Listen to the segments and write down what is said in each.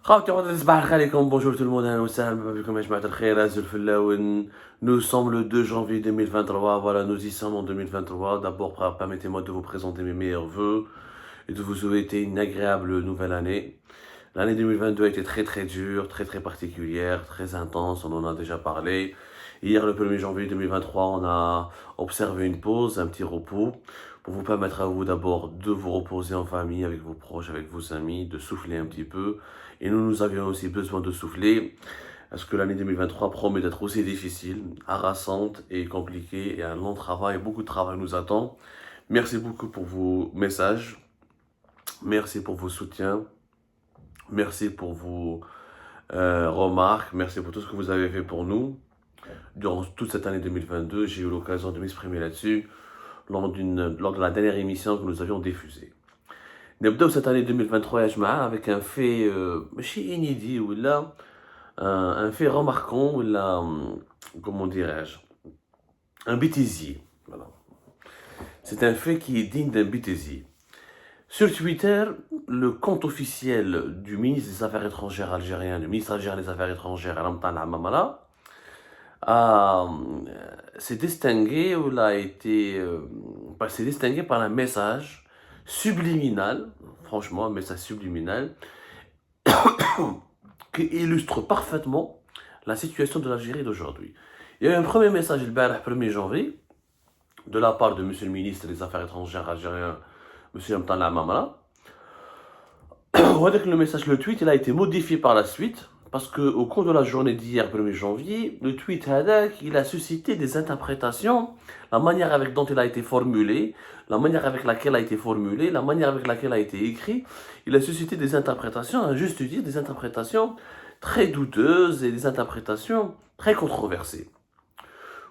Bonjour tout le monde, nous sommes le 2 janvier 2023, voilà, nous y sommes en 2023. D'abord, permettez-moi de vous présenter mes meilleurs vœux et de vous souhaiter une agréable nouvelle année. L'année 2022 a été très très dure, très très particulière, très intense, on en a déjà parlé. Hier, le 1er janvier 2023, on a observé une pause, un petit repos, pour vous permettre à vous d'abord de vous reposer en famille, avec vos proches, avec vos amis, de souffler un petit peu. Et nous avions aussi besoin de souffler, parce que l'année 2023 promet d'être aussi difficile, harassante et compliquée, et un long travail, beaucoup de travail nous attend. Merci beaucoup pour vos messages, merci pour vos soutiens, merci pour vos remarques, merci pour tout ce que vous avez fait pour nous. Durant toute cette année 2022, j'ai eu l'occasion de m'exprimer là-dessus lors de la dernière émission que nous avions diffusée. نبداو cette année 2023 يا جماعة avec un fait ماشي inédit ولا un fait remarquant ولا comment dirais-je un bêtisier. Voilà. C'est un fait qui est digne d'un bêtisier. Sur Twitter, le compte officiel du ministre des Affaires étrangères algérien, du ministre algérien des Affaires étrangères, Ramtan Amamala, s'est distingué ou s'est distingué par un message subliminal, franchement un message subliminal qui illustre parfaitement la situation de l'Algérie d'aujourd'hui. Il y a eu un premier message le 1er janvier de la part de monsieur le ministre des Affaires étrangères algérien, monsieur Ramtan Amamala. Le message, le tweet, il a été modifié par la suite. Parce qu'au cours de la journée d'hier, 1er janvier, le tweet Hadak, il a suscité des interprétations, la manière avec dont il a été formulé, la manière avec laquelle a été formulé, la manière avec laquelle a été écrit, il a suscité des interprétations, à juste dire, des interprétations très douteuses et des interprétations très controversées.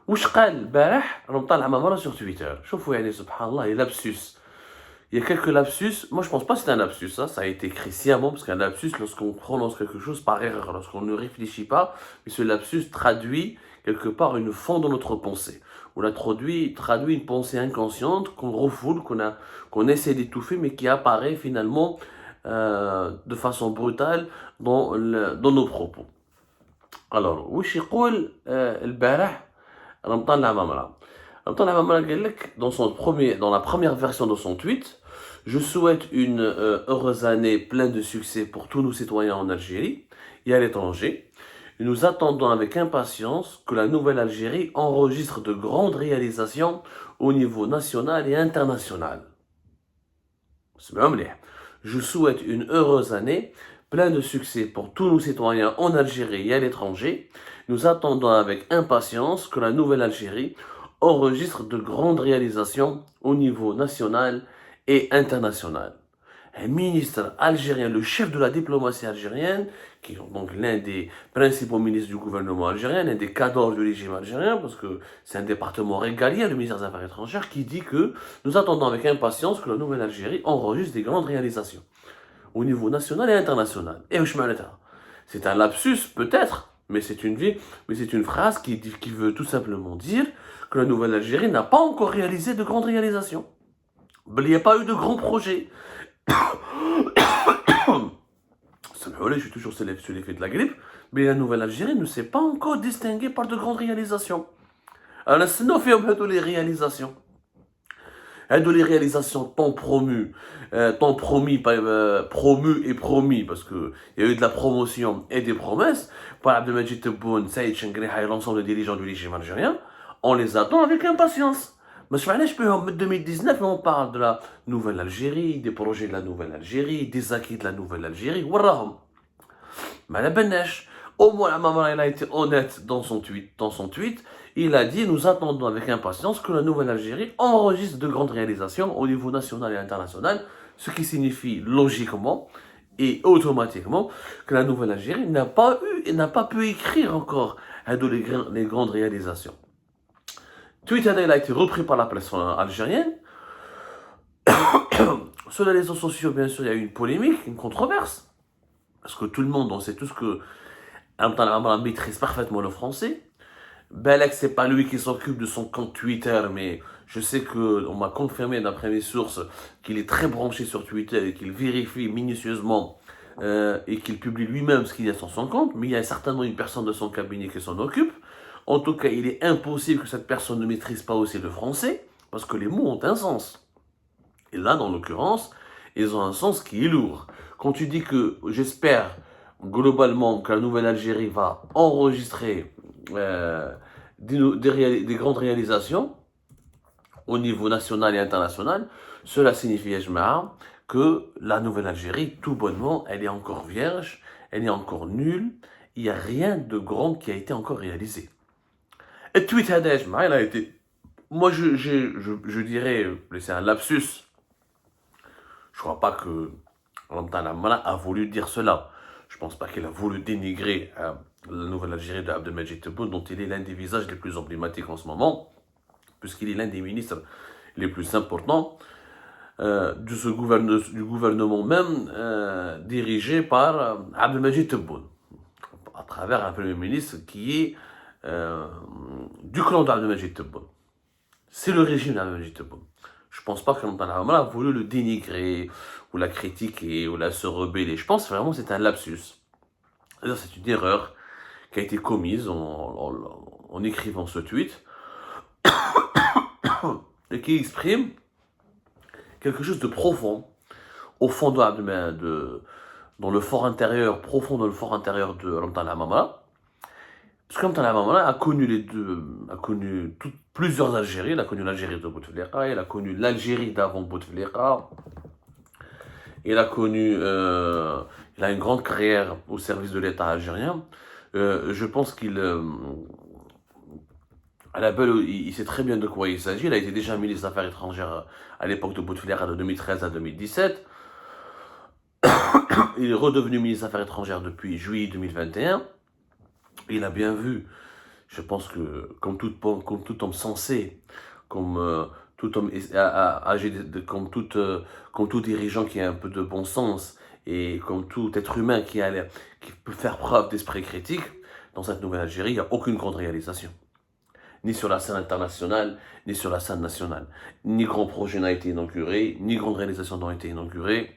Ouch qal البارح رمضان العمامرة sur Twitter. شوفوا يعني سبحان الله, lapsus. Il y a quelques lapsus, moi je pense pas que c'est un lapsus, ça a été écrit sciemment, parce qu'un lapsus, lorsqu'on prononce quelque chose par erreur, lorsqu'on ne réfléchit pas, mais ce lapsus traduit quelque part une fond dans notre pensée. On a traduit une pensée inconsciente qu'on refoule, qu'on essaie d'étouffer, mais qui apparaît finalement de façon brutale dans nos propos. Alors, وش يقول البارح رمضان العمامرة. Dans la première version de son tweet, je souhaite une heureuse année pleine de succès pour tous nos citoyens en Algérie et à l'étranger. Nous attendons avec impatience que la nouvelle Algérie enregistre de grandes réalisations au niveau national et international. Je souhaite une heureuse année pleine de succès pour tous nos citoyens en Algérie et à l'étranger. Nous attendons avec impatience que la nouvelle Algérie enregistre de grandes réalisations au niveau national et international. Un ministre algérien, le chef de la diplomatie algérienne, qui est donc l'un des principaux ministres du gouvernement algérien, l'un des cadors du régime algérien, parce que c'est un département régalien, le ministère des Affaires étrangères, qui dit que nous attendons avec impatience que la nouvelle Algérie enregistre des grandes réalisations au niveau national et international. Et c'est un lapsus, peut-être, mais c'est une phrase qui veut tout simplement dire que la nouvelle Algérie n'a pas encore réalisé de grandes réalisations. Il n'y a pas eu de grands projets. Je suis toujours sur l'effet de la grippe, mais la nouvelle Algérie ne s'est pas encore distinguée par de grandes réalisations. Alors, c'est nous faisons les réalisations. Les réalisations tant promues et promis, parce qu'il y a eu de la promotion et des promesses, par Abdelmajid Tebboune, Saïd Chengriha et l'ensemble des dirigeants du régime algérien, on les attend avec impatience. Mais en 2019, on parle de la nouvelle Algérie, des projets de la nouvelle Algérie, des acquis de la nouvelle Algérie, mais la benèche. Au moins, la maman, elle a été honnête dans son tweet. Il a dit, nous attendons avec impatience que la nouvelle Algérie enregistre de grandes réalisations au niveau national et international, ce qui signifie logiquement et automatiquement que la nouvelle Algérie n'a pas pu écrire encore les grandes réalisations. Tweet il a été repris par la presse algérienne. Sur les réseaux sociaux, bien sûr, il y a eu une polémique, une controverse, parce que tout le monde, on sait tous que Amtan maîtrise parfaitement le français. Belek, c'est pas lui qui s'occupe de son compte Twitter, mais je sais qu'on m'a confirmé d'après mes sources qu'il est très branché sur Twitter et qu'il vérifie minutieusement et qu'il publie lui-même ce qu'il y a sur son compte, mais il y a certainement une personne de son cabinet qui s'en occupe. En tout cas, il est impossible que cette personne ne maîtrise pas aussi le français, parce que les mots ont un sens. Et là, dans l'occurrence, ils ont un sens qui est lourd. Quand tu dis que j'espère globalement que la Nouvelle-Algérie va enregistrer des grandes réalisations au niveau national et international, cela signifie, Ejmaa, que la Nouvelle-Algérie, tout bonnement, elle est encore vierge, elle est encore nulle, il n'y a rien de grand qui a été encore réalisé. Et le tweet Ejmaa, il a été... Moi, je dirais, c'est un lapsus. Je ne crois pas que Lamtana a voulu dire cela. Je ne pense pas qu'il a voulu dénigrer la Nouvelle-Algérie de Abdelmadjid Tebboune, dont il est l'un des visages les plus emblématiques en ce moment, puisqu'il est l'un des ministres les plus importants du gouvernement même dirigé par Abdelmadjid Tebboune, à travers un Premier ministre qui est du clan d'Abdelmadjid Tebboune. C'est le régime d'Abdelmadjid Tebboune. Je ne pense pas que Lamtana a voulu le dénigrer, ou la critiquer, ou la se rebeller. Je pense vraiment que c'est un lapsus. C'est une erreur qui a été commise en écrivant ce tweet et qui exprime quelque chose de profond au fond dans le fort intérieur, profond dans le fort intérieur de Lamtana Mamala. Parce que Lamtana Mamala a connu plusieurs Algéries. Il a connu l'Algérie de Bouteflika, il a connu l'Algérie d'avant Bouteflika. Il a il a une grande carrière au service de l'État algérien. Je pense il sait très bien de quoi il s'agit. Il a été déjà ministre des Affaires étrangères à l'époque de Bouteflika de 2013 à 2017. Il est redevenu ministre des Affaires étrangères depuis juillet 2021. Il a bien vu, je pense que comme tout homme sensé, comme tout homme âgé, comme tout dirigeant qui a un peu de bon sens et comme tout être humain qui peut faire preuve d'esprit critique, dans cette nouvelle Algérie, il n'y a aucune grande réalisation. Ni sur la scène internationale, ni sur la scène nationale. Ni grand projet n'a été inauguré, ni grande réalisation n'a été inaugurée.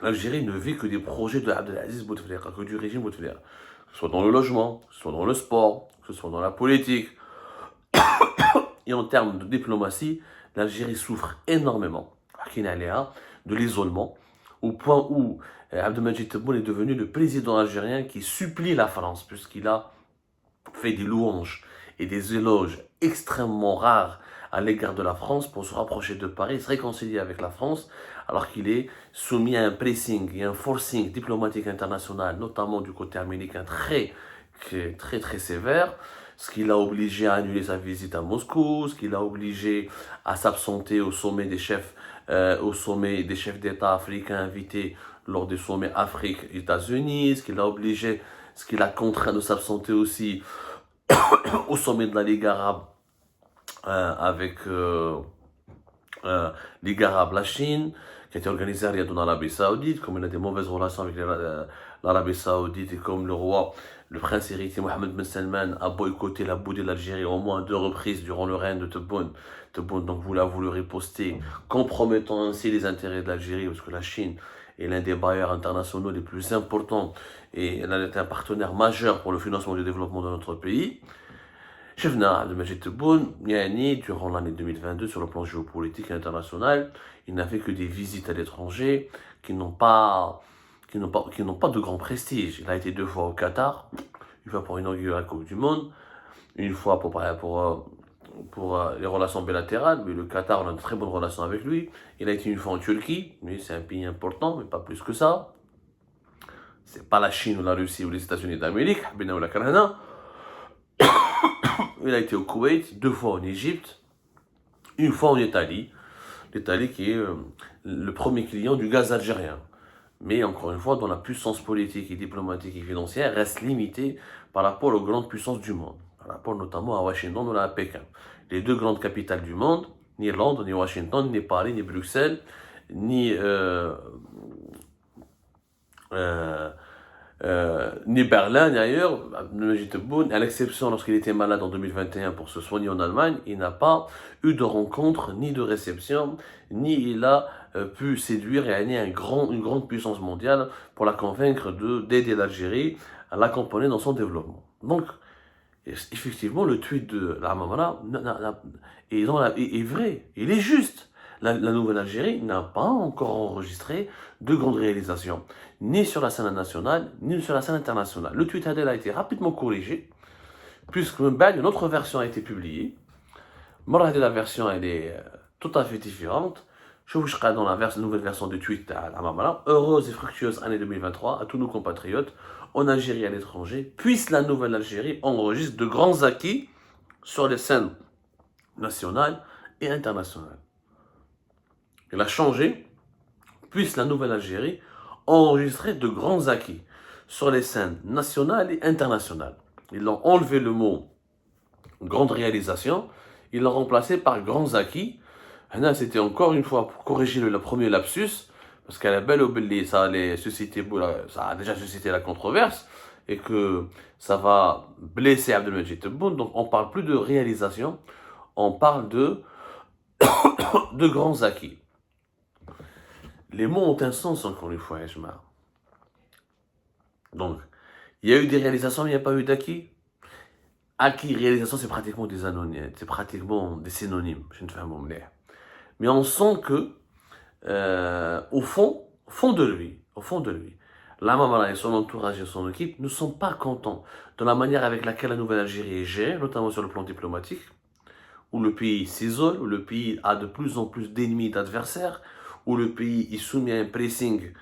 L'Algérie ne vit que des projets de Abdelaziz Bouteflika, que du régime Bouteflika. Que ce soit dans le logement, que ce soit dans le sport, que ce soit dans la politique. Et en termes de diplomatie, l'Algérie souffre énormément de l'isolement, au point où Abdelmadjid Tebboune est devenu le président algérien qui supplie la France, puisqu'il a fait des louanges et des éloges extrêmement rares à l'égard de la France pour se rapprocher de Paris, se réconcilier avec la France, alors qu'il est soumis à un pressing et un forcing diplomatique international, notamment du côté américain, très sévère, ce qui l'a obligé à annuler sa visite à Moscou, ce qui l'a obligé à s'absenter au sommet des chefs d'État africains invités lors des sommets Afrique-États-Unis, ce qui l'a contraint de s'absenter aussi au sommet de la Ligue arabe avec Ligue arabe, la Chine, qui a été organisée à Riyad en Arabie Saoudite. Comme il a des mauvaises relations avec l'Arabie Saoudite et comme le prince héritier Mohammed Ben Salman a boycotté la boue de l'Algérie au moins 2 reprises durant le règne de Tebboune. Tebboune donc voulu riposter, compromettant ainsi les intérêts de l'Algérie, parce que la Chine est l'un des bailleurs internationaux les plus importants et elle est un partenaire majeur pour le financement du développement de notre pays. Chefna Abdelmadjid Tebboune, durant l'année 2022, sur le plan géopolitique et international, il n'a fait que des visites à l'étranger qui n'ont pas de grand prestige. Il a été 2 fois au Qatar, une fois pour inaugurer la Coupe du Monde, une fois pour les relations bilatérales, mais le Qatar, on a de très bonnes relations avec lui. Il a été une fois en Turquie, mais c'est un pays important, mais pas plus que ça. C'est pas la Chine ou la Russie ou les États-Unis d'Amérique, Bina ou la Canada. Il a été au Koweït, 2 fois en Égypte, une fois en Italie. L'Italie qui est le premier client du gaz algérien. Mais encore une fois, dont la puissance politique et diplomatique et financière reste limitée par rapport aux grandes puissances du monde. Par rapport notamment à Washington ou à Pékin. Les 2 grandes capitales du monde, ni Londres, ni Washington, ni Paris, ni Bruxelles, ni ni Berlin, ni ailleurs, Abdelmajid Tebboune, à l'exception lorsqu'il était malade en 2021 pour se soigner en Allemagne, il n'a pas eu de rencontre, ni de réception, ni il a pu séduire et amener une grande puissance mondiale pour la convaincre d'aider l'Algérie à l'accompagner dans son développement. Donc, effectivement, le tweet de la Mamara est vrai, il est juste. La nouvelle Algérie n'a pas encore enregistré de grandes réalisations, ni sur la scène nationale, ni sur la scène internationale. Le tweet d'elle a été rapidement corrigé, puisque une autre version a été publiée. La version elle est tout à fait différente. Je vous serai dans la nouvelle version du tweet à la Mamara. Heureuse et fructueuse année 2023 à tous nos compatriotes en Algérie et à l'étranger, puisse la nouvelle Algérie enregistre de grands acquis sur les scènes nationales et internationales. Elle a changé, puisse la nouvelle Algérie enregistrer de grands acquis sur les scènes nationales et internationales. Ils ont enlevé le mot grande réalisation, ils l'ont remplacé par grands acquis. C'était encore une fois pour corriger le premier lapsus, parce qu'à la belle obélie, ça a déjà suscité la controverse, et que ça va blesser Abdelmajid Tebboune. Donc on parle plus de réalisation, on parle de grands acquis. Les mots ont un sens encore une fois, Ejma. Donc, il y a eu des réalisations, mais il n'y a pas eu d'acquis. Acquis, réalisation, c'est pratiquement des anonymes, c'est pratiquement des synonymes. Je ne fais pas mais on sent que, au fond de lui, la Mamara et son entourage et son équipe ne sont pas contents de la manière avec laquelle la nouvelle Algérie est gérée, notamment sur le plan diplomatique, où le pays s'isole, où le pays a de plus en plus d'ennemis, d'adversaires, où le pays est soumis à un pressing,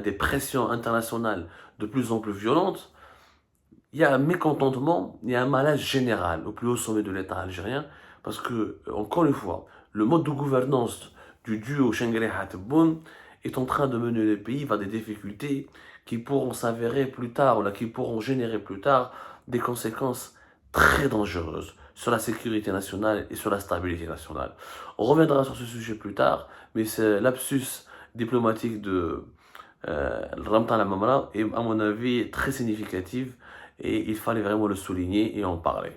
des pressions internationales de plus en plus violentes. Il y a un mécontentement, il y a un malaise général au plus haut sommet de l'État algérien, parce que, encore une fois, le mode de gouvernance du duo Chengereh-Tebboune est en train de mener le pays vers des difficultés qui pourront s'avérer plus tard, ou qui pourront générer plus tard des conséquences très dangereuses sur la sécurité nationale et sur la stabilité nationale. On reviendra sur ce sujet plus tard, mais ce lapsus diplomatique de Ramtan Lamamra est, à mon avis, très significatif et il fallait vraiment le souligner et en parler.